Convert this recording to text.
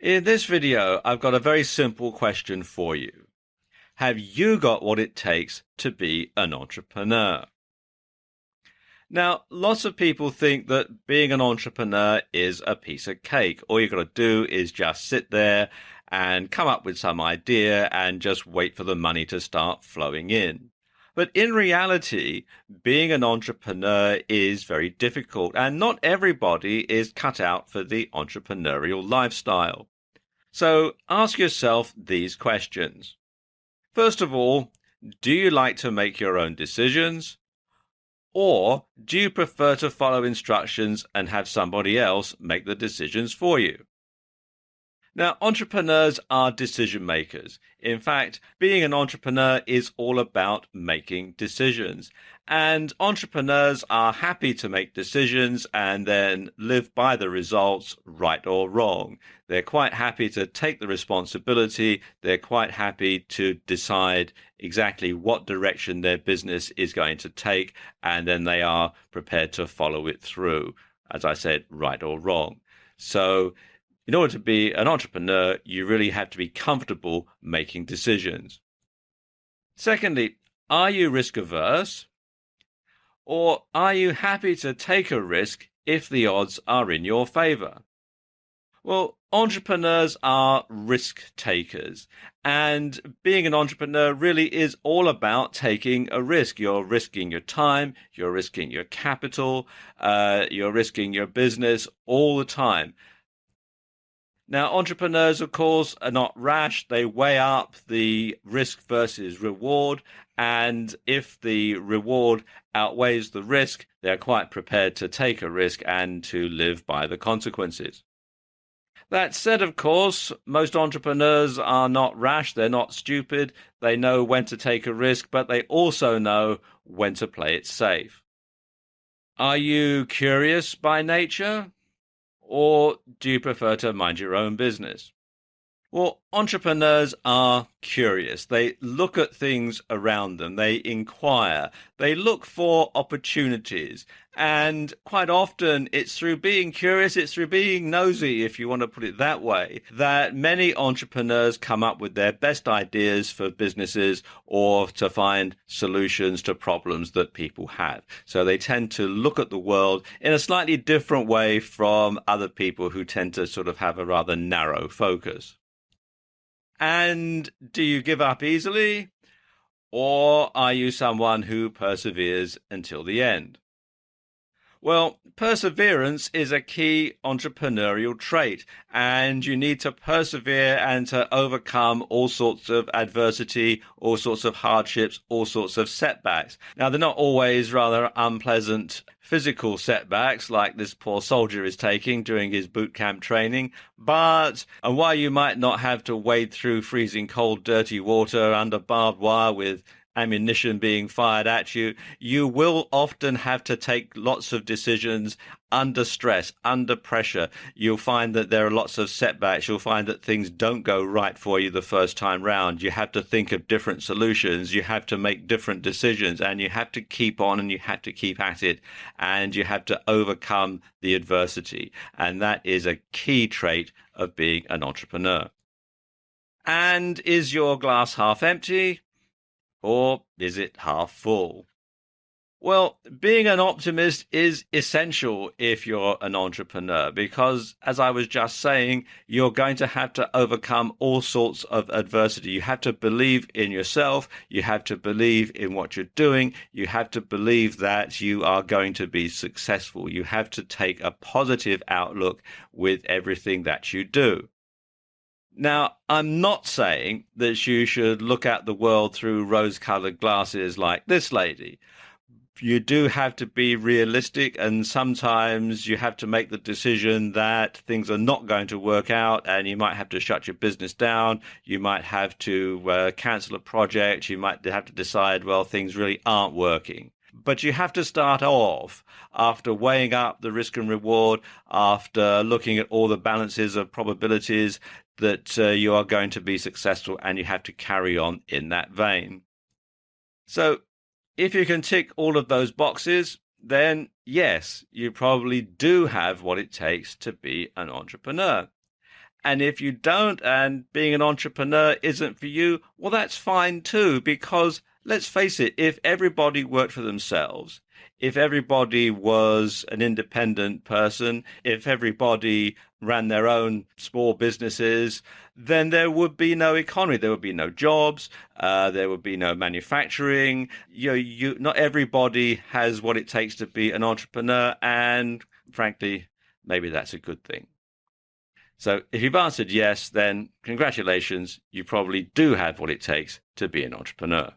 In this video, I've got a very simple question for you. Have you got what it takes to be an entrepreneur? Now, lots of people think that being an entrepreneur is a piece of cake. All you've got to do is just sit there and come up with some idea and just wait for the money to start flowing in. But in reality, being an entrepreneur is very difficult, and not everybody is cut out for the entrepreneurial lifestyle. So ask yourself these questions. First of all, do you like to make your own decisions? Or do you prefer to follow instructions and have somebody else make the decisions for you? Now, entrepreneurs are decision makers. In fact, being an entrepreneur is all about making decisions. And entrepreneurs are happy to make decisions and then live by the results, right or wrong. They're quite happy to take the responsibility. They're quite happy to decide exactly what direction their business is going to take, and then they are prepared to follow it through, as I said, right or wrong. So in order to be an entrepreneur, you really have to be comfortable making decisions. Secondly, are you risk averse? Or are you happy to take a risk if the odds are in your favor? Well, entrepreneurs are risk takers, and being an entrepreneur really is all about taking a risk. You're risking your time, you're risking your capital, you're risking your business all the time. Now, entrepreneurs, of course, are not rash. They weigh up the risk versus reward. And if the reward outweighs the risk, they're quite prepared to take a risk and to live by the consequences. That said, of course, most entrepreneurs are not rash. They're not stupid. They know when to take a risk, but they also know when to play it safe. Are you curious by nature? Or do you prefer to mind your own business? Well, entrepreneurs are curious. They look at things around them. They inquire. They look for opportunities. And quite often it's through being curious, it's through being nosy, if you want to put it that way, that many entrepreneurs come up with their best ideas for businesses or to find solutions to problems that people have. So they tend to look at the world in a slightly different way from other people who tend to sort of have a rather narrow focus. And do you give up easily? Or are you someone who perseveres until the end? Well, perseverance is a key entrepreneurial trait, and you need to persevere and to overcome all sorts of adversity, all sorts of hardships, all sorts of setbacks. Now, they're not always rather unpleasant physical setbacks like this poor soldier is taking during his boot camp training, but and while you might not have to wade through freezing cold, dirty water under barbed wire with ammunition being fired at you, you will often have to take lots of decisions under stress, under pressure. You'll find that there are lots of setbacks. You'll find that things don't go right for you the first time round. You have to think of different solutions. You have to make different decisions, and you have to keep on and you have to keep at it, and you have to overcome the adversity. And that is a key trait of being an entrepreneur. And is your glass half empty? Or is it half full? Well, being an optimist is essential if you're an entrepreneur because, as I was just saying, you're going to have to overcome all sorts of adversity. You have to believe in yourself. You have to believe in what you're doing. You have to believe that you are going to be successful. You have to take a positive outlook with everything that you do. Now, I'm not saying that you should look at the world through rose-colored glasses like this lady. You do have to be realistic, and sometimes you have to make the decision that things are not going to work out, and you might have to shut your business down. You might have to cancel a project. You might have to decide, well, things really aren't working. But you have to start off after weighing up the risk and reward, after looking at all the balances of probabilities that you are going to be successful, and you have to carry on in that vein. So if you can tick all of those boxes, then yes, you probably do have what it takes to be an entrepreneur. And if you don't, and being an entrepreneur isn't for you, well, that's fine too, because let's face it, if everybody worked for themselves, if everybody was an independent person, if everybody ran their own small businesses, then there would be no economy. There would be no jobs. There would be no manufacturing. Not everybody has what it takes to be an entrepreneur, and frankly, maybe that's a good thing. So if you've answered yes, then congratulations, you probably do have what it takes to be an entrepreneur.